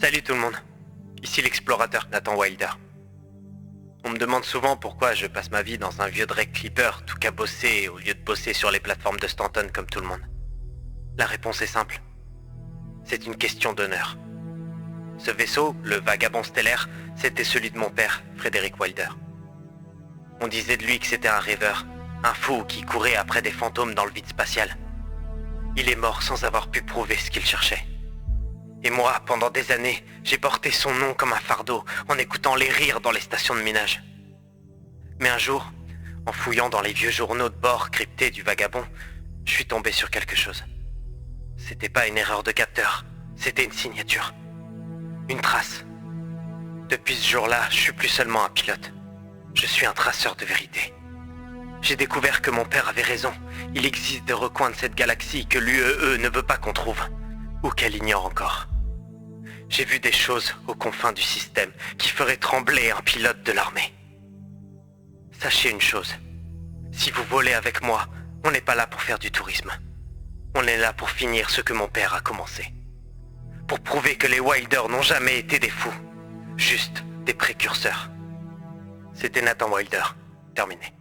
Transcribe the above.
Salut tout le monde, ici l'explorateur Nathan Wilder. On me demande souvent pourquoi je passe ma vie dans un vieux Drake Clipper tout cabossé au lieu de bosser sur les plateformes de Stanton comme tout le monde. La réponse est simple. C'est une question d'honneur. Ce vaisseau, le Vagabond stellaire, c'était celui de mon père, Frederick Wilder. On disait de lui que c'était un rêveur, un fou qui courait après des fantômes dans le vide spatial. Il est mort sans avoir pu prouver ce qu'il cherchait. Et moi, pendant des années, j'ai porté son nom comme un fardeau en écoutant les rires dans les stations de minage. Mais un jour, en fouillant dans les vieux journaux de bord cryptés du Vagabond, je suis tombé sur quelque chose. C'était pas une erreur de capteur, c'était une signature. Une trace. Depuis ce jour-là, je suis plus seulement un pilote. Je suis un traceur de vérité. J'ai découvert que mon père avait raison. Il existe des recoins de cette galaxie que l'UEE ne veut pas qu'on trouve, ou qu'elle ignore encore. J'ai vu des choses aux confins du système qui feraient trembler un pilote de l'armée. Sachez une chose, si vous volez avec moi, on n'est pas là pour faire du tourisme. On est là pour finir ce que mon père a commencé. Pour prouver que les Wilder n'ont jamais été des fous, juste des précurseurs. C'était Nathan Wilder, terminé.